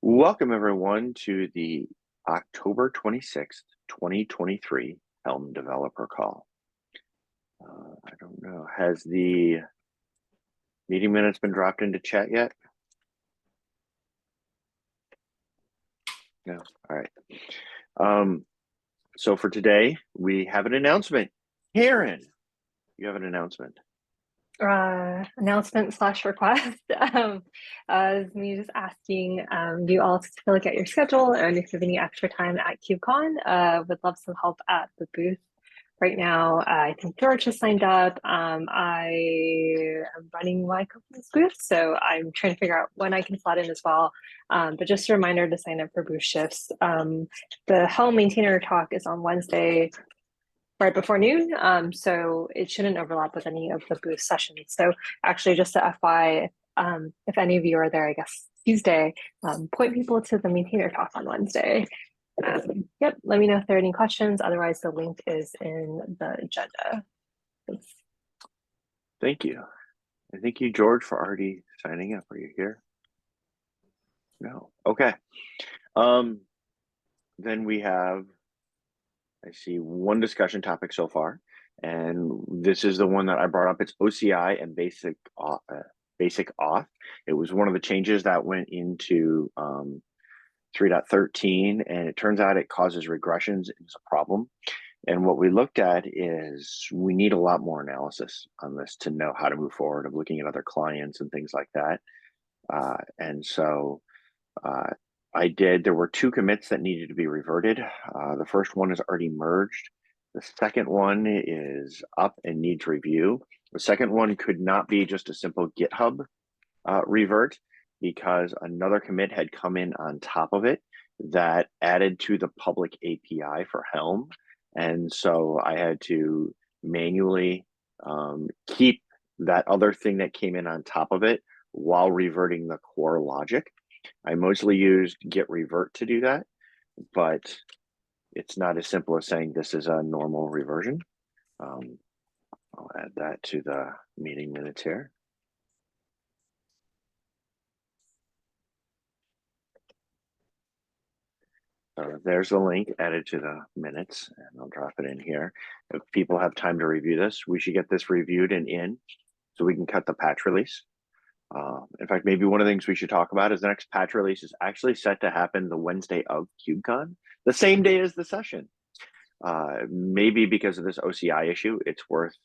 Welcome everyone to the October 26th, 2023 Helm Developer Call. I don't know, has the meeting minutes been dropped into chat yet? No, all right. So for today, we have an announcement. Karen, you have an announcement. Announcement slash request. Is me just asking you all to look at your schedule and if you have any extra time at KubeCon. Would love some help at the booth. Right now, I think George has signed up. I am running my company's booth, so I'm trying to figure out when I can slot in as well. But just a reminder to sign up for booth shifts. The Helm Maintainer talk is on Wednesday, right before noon. So it shouldn't overlap with any of the booth sessions. So actually just a FY, if any of you are there, I guess Tuesday, point people to the maintainer talk on Wednesday. Yep, let me know if there are any questions. Otherwise, the link is in the agenda. Thanks. Thank you. And thank you, George, for already signing up. Are you here? No. Okay. Then we have, I see one discussion topic so far, and this is the one that I brought up. It's OCI and basic auth. It was one of the changes that went into 3.13, and it turns out it causes regressions. It's a problem. And what we looked at is we need a lot more analysis on this to know how to move forward, of looking at other clients and things like that. And so there were two commits that needed to be reverted. The first one is already merged. The second one is up and needs review. The second one could not be just a simple GitHub revert, because another commit had come in on top of it that added to the public API for Helm. And so I had to manually keep that other thing that came in on top of it while reverting the core logic. I mostly used git revert to do that, but it's not as simple as saying this is a normal reversion. I'll add that to the meeting minutes here. There's the link added to the minutes, and I'll drop it in here. If people have time to review this, we should get this reviewed and in so we can cut the patch release. In fact, maybe one of the things we should talk about is the next patch release is actually set to happen the Wednesday of KubeCon, the same day as the session. Maybe because of this OCI issue, it's worth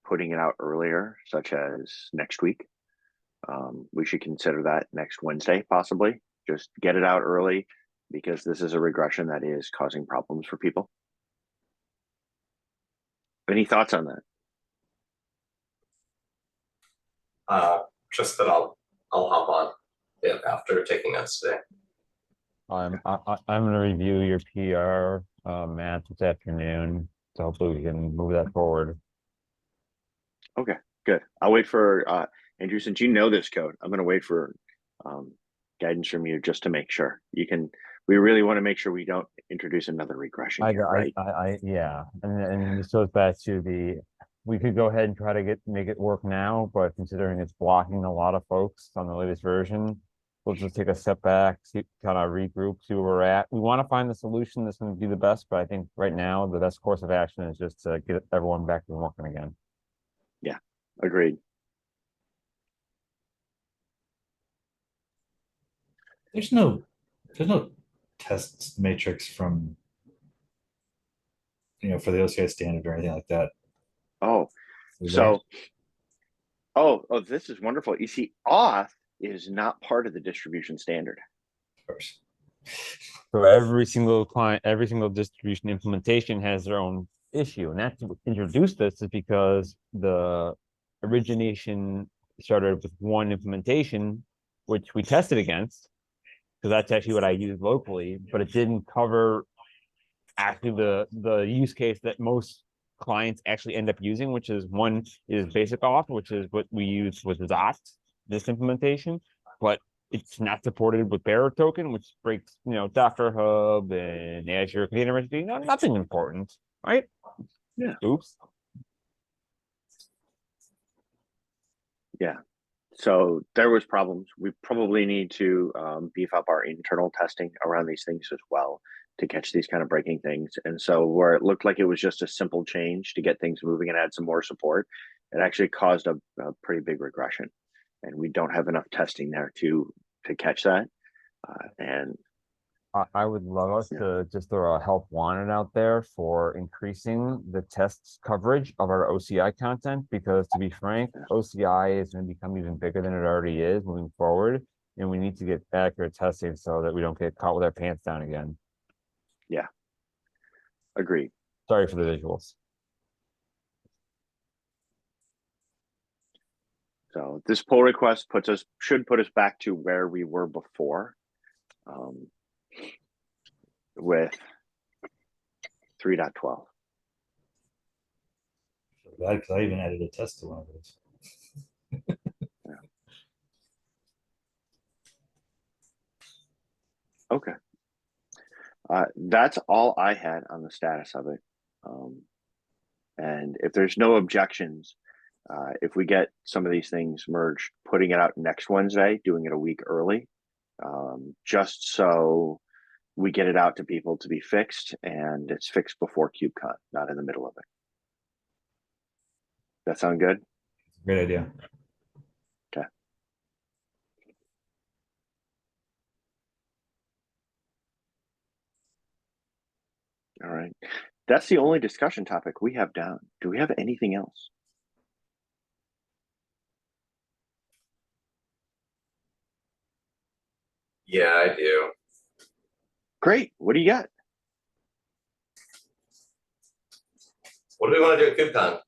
putting it out earlier, such as next week. We should consider that next Wednesday, possibly. Just get it out early, because this is a regression that is causing problems for people. Any thoughts on that? Just that I'll hop on it after taking notes today. I'm going to review your PR, Matt, this afternoon, so hopefully we can move that forward. Okay, good. I'll wait for Andrew, since you know this code, I'm going to wait for guidance from you just to make sure. We really want to make sure we don't introduce another regression here, right? Yeah, and this goes back to we could go ahead and try to make it work now, but considering it's blocking a lot of folks on the latest version, we'll just take a step back, kind of regroup, see where we're at. We want to find the solution that's going to be the best, but I think right now the best course of action is just to get everyone back to working again. Yeah, agreed. There's no test matrix from for the OCI standard or anything like that. Oh, so this is wonderful. You see, auth is not part of the distribution standard. Of course. So every single client, every single distribution implementation has their own issue, and that's what introduced this, is because the origination started with one implementation, which we tested against, because that's actually what I use locally, but it didn't cover actually the use case that most clients actually end up using, which is one is basic auth, which is what we use with Zot, this implementation, but it's not supported with bearer token, which breaks, Docker Hub and Azure Container Registry. Nothing important, right? Yeah. Oops. Yeah. So there was problems. We probably need to beef up our internal testing around these things as well to catch these kind of breaking things. And so where it looked like it was just a simple change to get things moving and add some more support, it actually caused a pretty big regression. And we don't have enough testing there to catch that. And I would love us Yeah. to just throw a help wanted out there for increasing the tests coverage of our OCI content, because to be frank, Yeah. OCI is going to become even bigger than it already is moving forward. And we need to get accurate testing so that we don't get caught with our pants down again. agreed. Sorry for the visuals. So this pull request should put us back to where we were before, with 3.12. Because I even added a test to one of those. Okay. That's all I had on the status of it. And if there's no objections, if we get some of these things merged, putting it out next Wednesday, doing it a week early, just so we get it out to people to be fixed, and it's fixed before KubeCon, not in the middle of it. That sound good? Great idea. Okay. All right. That's the only discussion topic we have down. Do we have anything else? Yeah, I do. Great. What do you got? What do we want to do at KubeCon?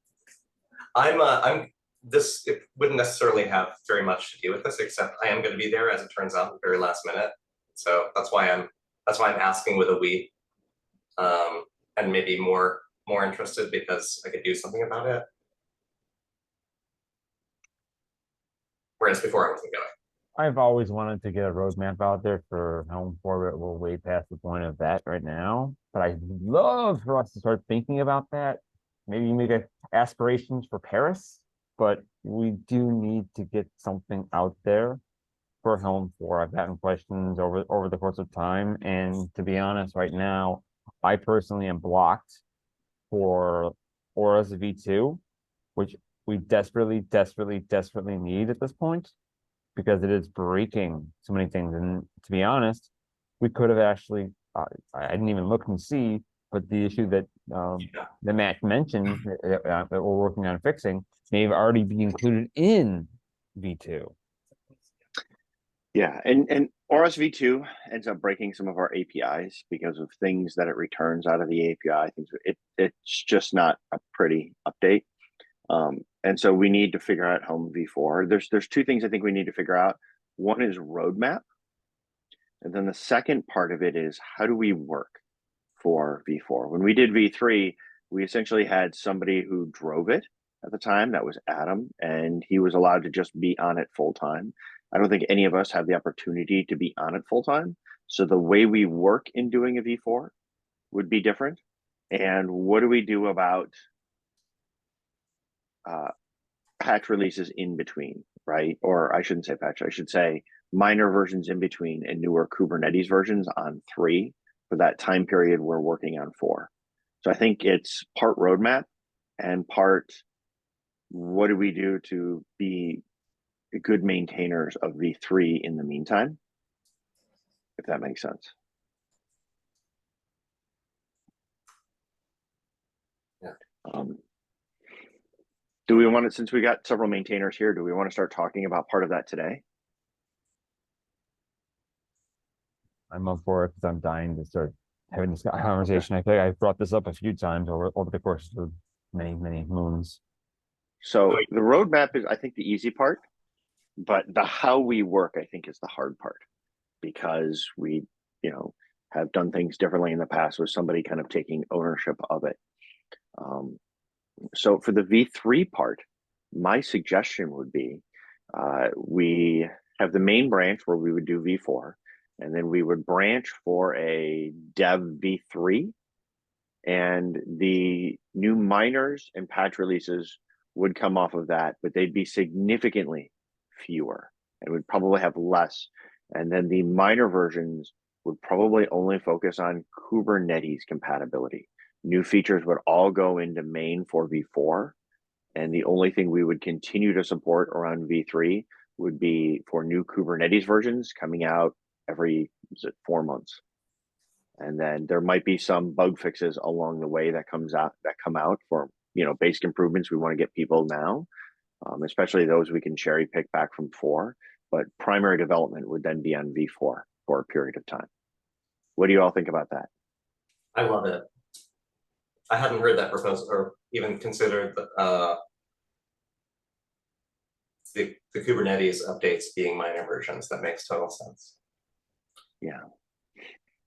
This, it wouldn't necessarily have very much to do with this, except I am going to be there, as it turns out, at the very last minute. So that's why I'm asking with a we, and maybe more interested because I could do something about it. Whereas before I wasn't going. I've always wanted to get a roadmap out there for Helm 4, but we're way past the point of that right now. But I'd love for us to start thinking about that. Maybe make aspirations for Paris, but we do need to get something out there for Helm 4. I've gotten questions over the course of time, and to be honest, right now, I personally am blocked for Aura's V2, which we desperately need at this point, because it is breaking so many things. And to be honest, we could have actually, I didn't even look and see, but the issue that the Matt mentioned that we're working on fixing may have already be included in V2. Yeah, and Aura's V2 ends up breaking some of our APIs because of things that it returns out of the API. It's just not a pretty update. And so we need to figure out Helm V4. There's two things I think we need to figure out. One is roadmap, and then the second part of it is how do we work for V4? When we did V3, we essentially had somebody who drove it at the time. That was Adam, and he was allowed to just be on it full time. I don't think any of us have the opportunity to be on it full time. So the way we work in doing a V4 would be different. And what do we do about patch releases in between, right? Or I shouldn't say patch, I should say minor versions in between and newer Kubernetes versions on 3 for that time period we're working on 4. So I think it's part roadmap and part what do we do to be good maintainers of V3 in the meantime, if that makes sense. Yeah. Do we want to, since we got several maintainers here, do we want to start talking about part of that today? I'm up for it because I'm dying to start having this conversation. I think I've brought this up a few times over the course of many moons. So the roadmap is, I think, the easy part, but the how we work, I think, is the hard part, because we, have done things differently in the past with somebody kind of taking ownership of it. So for the V3 part, my suggestion would be we have the main branch where we would do V4, and then we would branch for a dev V3, and the new minors and patch releases would come off of that, but they'd be significantly fewer and would probably have less. And then the minor versions would probably only focus on Kubernetes compatibility. New features would all go into main for V4. And the only thing we would continue to support around V3 would be for new Kubernetes versions coming out every 4 months. And then there might be some bug fixes along the way that come out for basic improvements we want to get people now, especially those we can cherry pick back from 4. But primary development would then be on V4 for a period of time. What do you all think about that? I love it. I hadn't heard that proposal or even considered the Kubernetes updates being minor versions. That makes total sense. Yeah.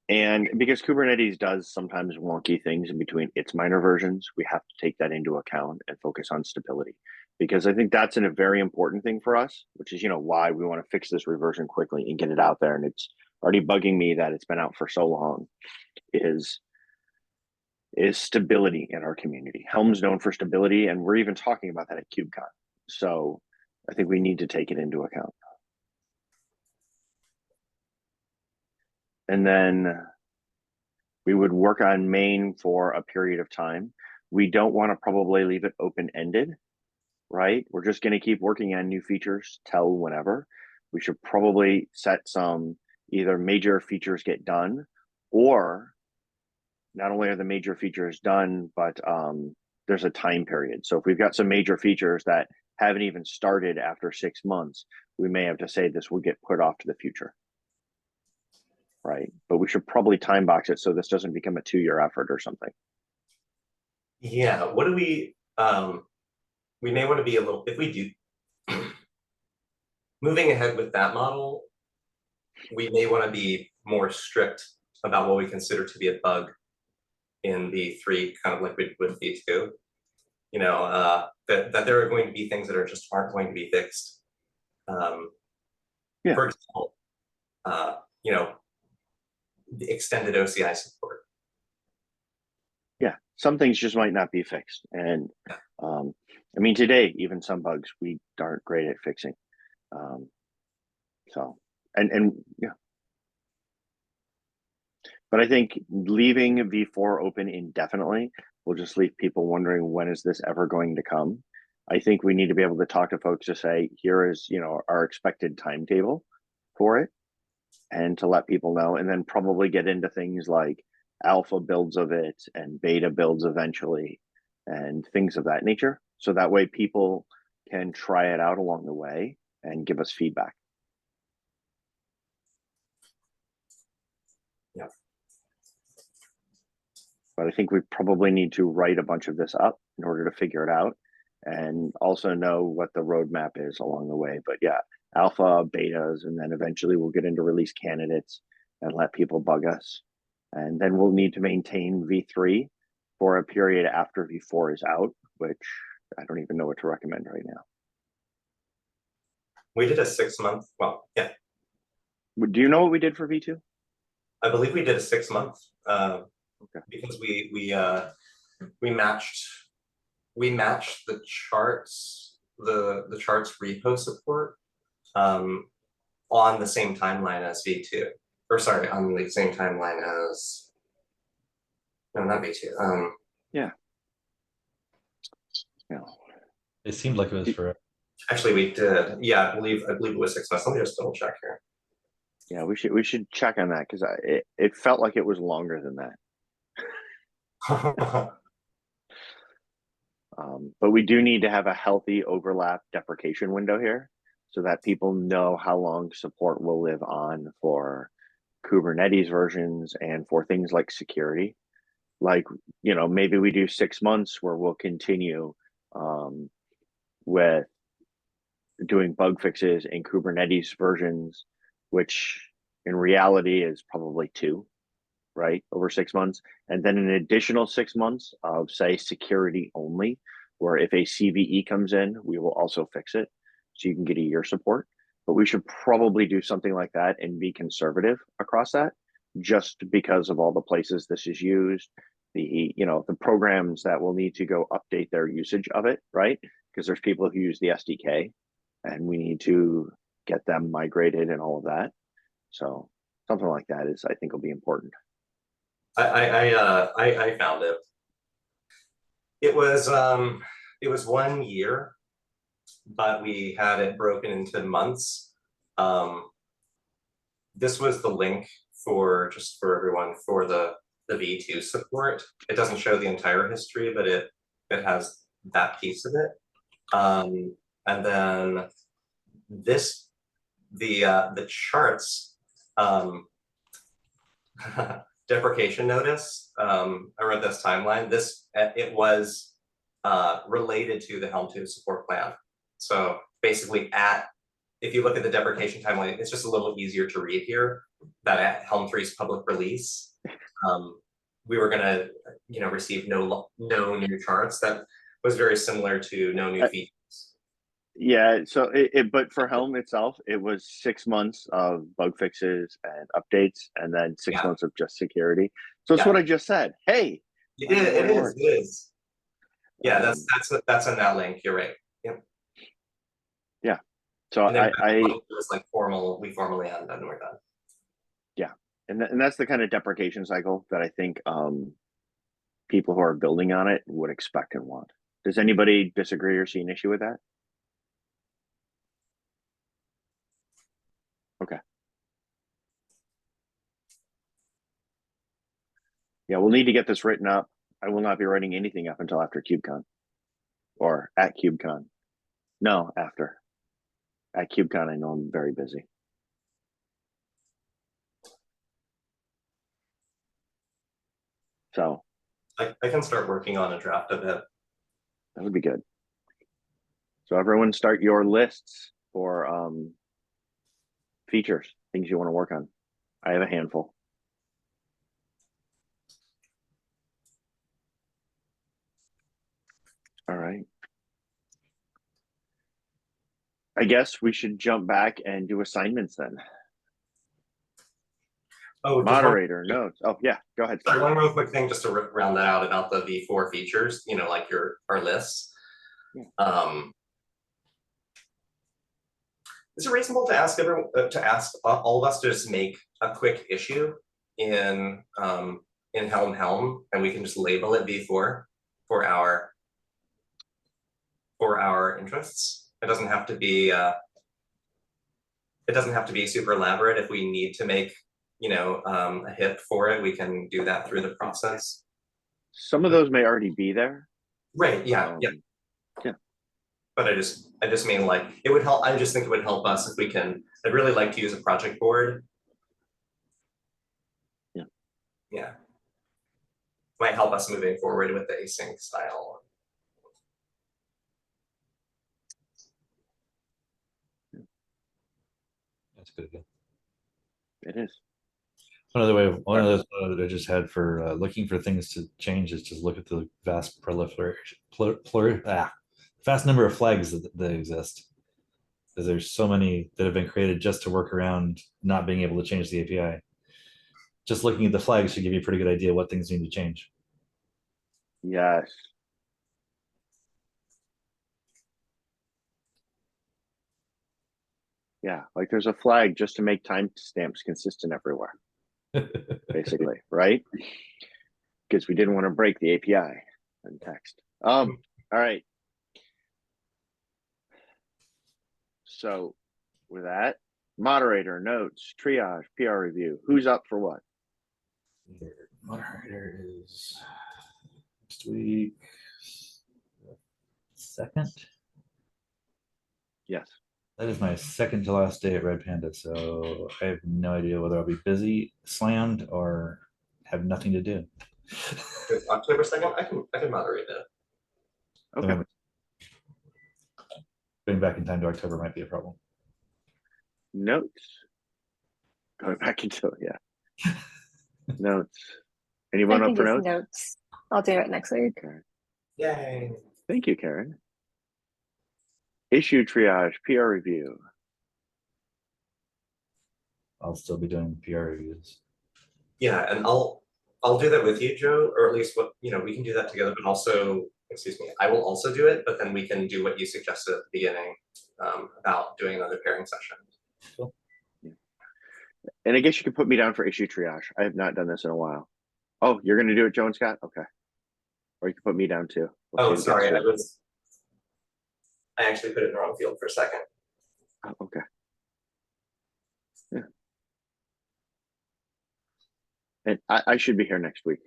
And because Kubernetes does sometimes wonky things in between its minor versions, we have to take that into account and focus on stability. Because I think that's a very important thing for us, which is why we want to fix this reversion quickly and get it out there. And it's already bugging me that it's been out for so long. Is stability in our community. Helm's known for stability, and we're even talking about that at KubeCon. So I think we need to take it into account. And then we would work on main for a period of time. We don't want to probably leave it open-ended, right? We're just going to keep working on new features till whenever. We should probably set some either major features get done, or not only are the major features done, but there's a time period. So if we've got some major features that haven't even started after 6 months, we may have to say this will get put off to the future. Right. But we should probably time box it so this doesn't become a 2-year effort or something. Yeah. What do we may want to be a little, if we do moving ahead with that model, we may want to be more strict about what we consider to be a bug in V3, kind of like we did with V2. That there are going to be things that aren't going to be fixed. Yeah. For example, the extended OCI support. Yeah, some things just might not be fixed. And I mean, today, even some bugs we aren't great at fixing. So, and yeah. But I think leaving V4 open indefinitely will just leave people wondering, when is this ever going to come? I think we need to be able to talk to folks to say, here is, our expected timetable for it, and to let people know, and then probably get into things like alpha builds of it and beta builds eventually and things of that nature. So that way people can try it out along the way and give us feedback. Yeah. But I think we probably need to write a bunch of this up in order to figure it out, and also know what the roadmap is along the way. But yeah, alpha, betas, and then eventually we'll get into release candidates and let people bug us. And then we'll need to maintain V3 for a period after V4 is out, which I don't even know what to recommend right now. We did a 6-month, well, yeah. Do you know what we did for V2? I believe we did a 6-month, Okay. because we matched the charts, the charts repo support on the same timeline as V2, or sorry, on the same timeline as, no, not V2. Yeah. It seemed like it was for. Actually, we did. Yeah, I believe it was 6 months. Let me just double check here. Yeah, we should check on that, because it felt like it was longer than that. But we do need to have a healthy overlap deprecation window here, so that people know how long support will live on for Kubernetes versions and for things like security. Like, maybe we do 6 months where we'll continue with doing bug fixes in Kubernetes versions, which in reality is probably 2, right, over 6 months. And then an additional 6 months of, say, security only, where if a CVE comes in, we will also fix it. So you can get a year support. But we should probably do something like that and be conservative across that, just because of all the places this is used, the programs that will need to go update their usage of it, right? Because there's people who use the SDK. and we need to get them migrated and all of that. So something like that is, I think, will be important. I found it. It was 1 year, but we had it broken into months. This was the link for, just for everyone, for the V2 support. It doesn't show the entire history, but it has that piece of it. And then this, the charts, deprecation notice, I read this timeline. This, it was related to the Helm 2 support plan. So basically if you look at the deprecation timeline, it's just a little easier to read here, that at Helm 3's public release, we were gonna, receive no new charts. That was very similar to no new features. Yeah, so but for Helm itself, it was 6 months of bug fixes and updates, and then 6 months of just security. So it's what I just said. Hey, it is. Yeah, that's in that link. You're right. Yep. Yeah. So it was like we formally end and we're done. Yeah, and that's the kind of deprecation cycle that I think people who are building on it would expect and want. Does anybody disagree or see an issue with that? Okay. Yeah, we'll need to get this written up. I will not be writing anything up until after KubeCon, or at KubeCon. No, after. At KubeCon, I know I'm very busy. So I can start working on a draft of it. That would be good. So everyone start your lists for features, things you want to work on. I have a handful. All right. I guess we should jump back and do assignments then. Oh, moderator notes. Oh yeah, go ahead. Sorry, one real quick thing just to round that out about the V4 features, like our lists. Yeah. Is it reasonable to ask all of us to just make a quick issue in Helm, and we can just label it V4 for our interests? It doesn't have to be super elaborate. If we need to make a hit for it, we can do that through the process. Some of those may already be there. Right. Yeah. Yeah. But I just mean, like, it would help. I just think it would help us if we can. I'd really like to use a project board. Yeah. Yeah. Might help us moving forward with the async style. That's good. It is. One other that I just had for looking for things to change is just look at the vast vast number of flags that exist. Because there's so many that have been created just to work around not being able to change the API. Just looking at the flags should give you a pretty good idea what things need to change. Yes. Yeah, like there's a flag just to make timestamps consistent everywhere. Basically, right? Because we didn't want to break the API and text. All right. So with that, moderator, notes, triage, PR review. Who's up for what? Moderator is next week. Second? Yes. That is my second to last day at Red Panda, so I have no idea whether I'll be busy, slammed, or have nothing to do. October 2nd, I can moderate that. Okay. Going back in time to October might be a problem. Notes. Going back into Notes. Anyone up for notes? I'll do it next week. Okay. Yay. Thank you, Karen. Issue triage, PR review. I'll still be doing PR reviews. Yeah, and I'll do that with you, Joe, or at least we can do that together. But also, excuse me, I will also do it, but then we can do what you suggested at the beginning about doing another pairing session. And I guess you could put me down for issue triage. I have not done this in a while. Oh, you're going to do it, Joe and Scott? Okay. Or you can put me down too. We'll Oh, see who gets sorry, to it. I actually put it in the wrong field for a second. Oh, okay. Yeah. And I should be here next week.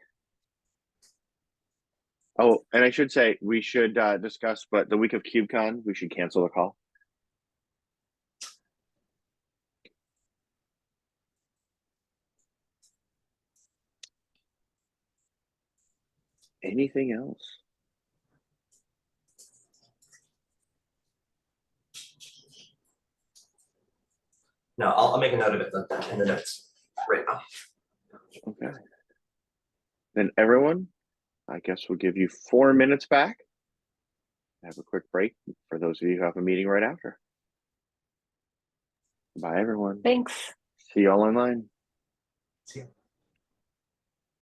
Oh, and I should say we should discuss, but the week of KubeCon, we should cancel the call. Anything else? No, I'll make a note of it in the notes right now. Okay. Then everyone, I guess we'll give you 4 minutes back. Have a quick break for those of you who have a meeting right after. Bye, everyone. Thanks. See you all online.